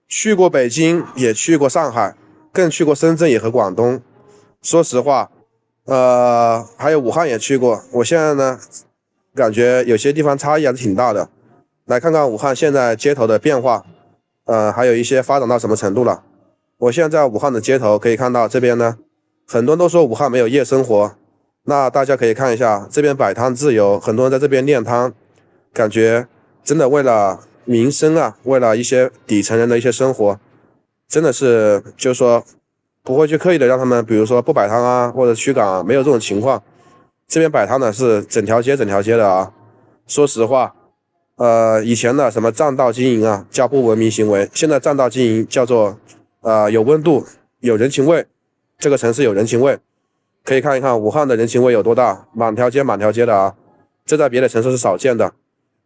去过北京，也去过上海，更去过深圳也和广东。说实话，还有武汉也去过。我现在呢，感觉有些地方差异还是挺大的。来看看武汉现在街头的变化，还有一些发展到什么程度了。我现在在武汉的街头可以看到，这边呢，很多人都说武汉没有夜生活，那大家可以看一下，这边摆摊自由，很多人在这边练摊，感觉真的为了民生啊，为了一些底层人的一些生活，真的是就是说不会去刻意的让他们，比如说不摆摊啊，或者驱赶啊，没有这种情况。这边摆摊呢是整条街整条街的啊。说实话，以前的什么占道经营啊，叫不文明行为，现在占道经营叫做有温度，有人情味，这个城市有人情味。可以看一看武汉的人情味有多大，满条街满条街的啊，这在别的城市是少见的。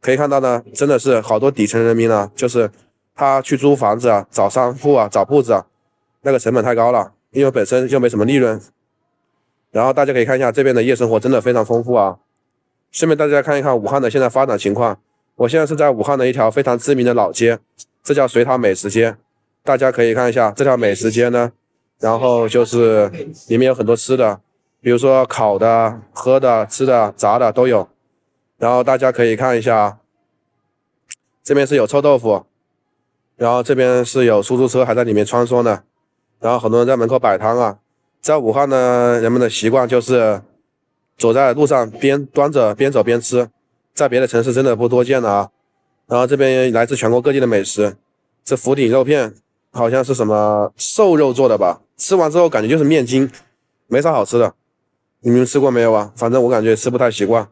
可以看到呢，真的是好多底层人民呢，就是他去租房子啊，找商铺啊，找铺子啊，那个成本太高了，因为本身就没什么利润。然后大家可以看一下这边的夜生活真的非常丰富啊。顺便大家看一看武汉的现在发展情况。我现在是在武汉的一条非常知名的老街，这叫水塔美食街。大家可以看一下这条美食街呢，然后就是里面有很多吃的，比如说烤的、喝的、吃的、炸的都有。然后大家可以看一下，这边是有臭豆腐，然后这边是有出租车还在里面穿梭呢，然后很多人在门口摆摊啊。在武汉呢，人们的习惯就是走在路上边端着边走边吃，在别的城市真的不多见了啊。然后这边来自全国各地的美食，这福鼎肉片好像是什么瘦肉做的吧，吃完之后感觉就是面筋，没啥好吃的。你们吃过没有啊？反正我感觉吃不太习惯。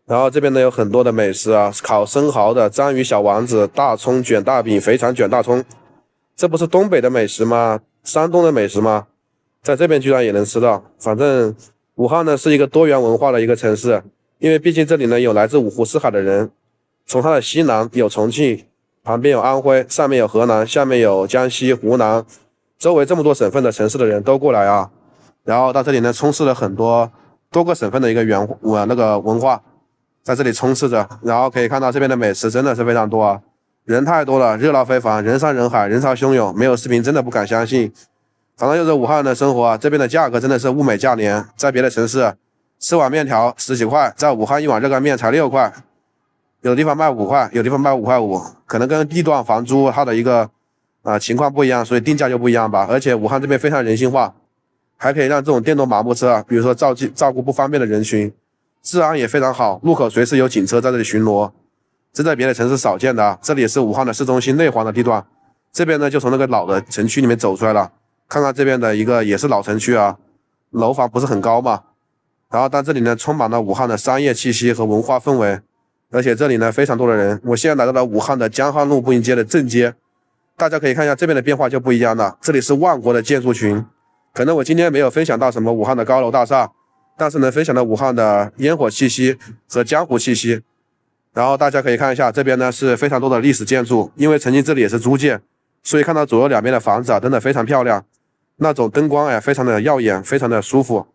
然后这边呢有很多的美食啊，烤生蚝的、章鱼小丸子、大葱卷大饼、肥肠卷大葱，这不是东北的美食吗？山东的美食吗？在这边居然也能吃到。反正武汉呢是一个多元文化的一个城市，因为毕竟这里呢有来自五湖四海的人，从它的西南有重庆，旁边有安徽，上面有河南，下面有江西、湖南，周围这么多省份的城市的人都过来啊。然后到这里呢充斥了很多多个省份的一个文化，在这里充斥着。然后可以看到这边的美食真的是非常多啊，人太多了，热闹非凡，人山人海，人潮汹涌，没有视频真的不敢相信。反正就是武汉的生活啊，这边的价格真的是物美价廉，在别的城市吃碗面条十几块，在武汉一碗热干面才6块，有的地方卖5块，有的地方卖5.5块，可能跟地段房租它的一个情况不一样，所以定价就不一样吧。而且武汉这边非常人性化，还可以让这种电动马步车啊，比如说照顾不方便的人群，治安也非常好，路口随时有警车在这里巡逻，这在别的城市少见的啊。这里也是武汉的市中心内环的地段，这边呢就从那个老的城区里面走出来了。看看这边的一个也是老城区啊，楼房不是很高嘛，然后但这里呢充满了武汉的商业气息和文化氛围，而且这里呢非常多的人。我现在来到了武汉的江汉路步行街的正街，大家可以看一下这边的变化就不一样了，这里是万国的建筑群。可能我今天没有分享到什么武汉的高楼大厦，但是能分享到武汉的烟火气息和江湖气息。然后大家可以看一下这边呢是非常多的历史建筑，因为曾经这里也是租界，所以看到左右两边的房子啊真的非常漂亮，那种灯光非常的耀眼，非常的舒服。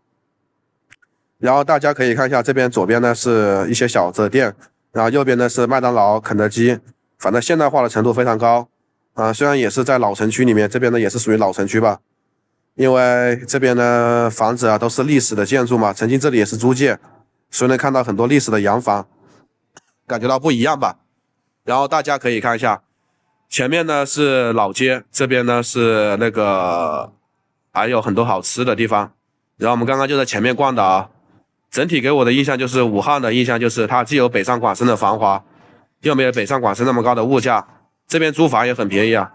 然后大家可以看一下这边左边呢是一些小的店，然后右边呢是麦当劳、肯德基，反正现代化的程度非常高啊。虽然也是在老城区里面，这边呢也是属于老城区吧，因为这边呢房子啊都是历史的建筑嘛，曾经这里也是租界，所以能看到很多历史的洋房，感觉到不一样吧。然后大家可以看一下，前面呢是老街，这边呢是那个还有很多好吃的地方。然后我们刚刚就在前面逛的啊，整体给我的印象就是武汉的印象就是它既有北上广深的繁华，又没有北上广深那么高的物价，这边租房也很便宜啊。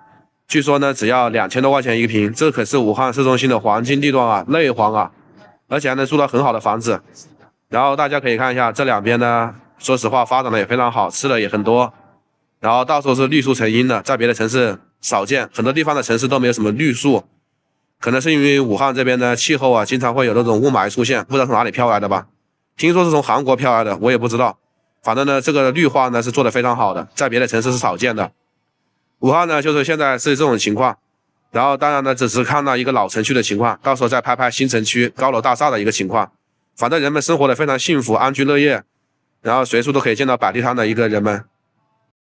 据说呢只要2000多块钱一个平，这可是武汉市中心的黄金地段啊，内黄啊，而且还能租到很好的房子。然后大家可以看一下这两边呢，说实话发展的也非常好，吃的也很多，然后到时候是绿树成荫的，在别的城市少见，很多地方的城市都没有什么绿树，可能是因为武汉这边的气候啊，经常会有那种雾霾出现，不知道从哪里飘来的吧？听说是从韩国飘来的，我也不知道。反正呢，这个绿化呢是做得非常好的，在别的城市是少见的。武汉呢，就是现在是这种情况，然后当然呢，只是看到一个老城区的情况，到时候再拍拍新城区高楼大厦的一个情况。反正人们生活的非常幸福，安居乐业，然后随处都可以见到摆地摊的一个人们。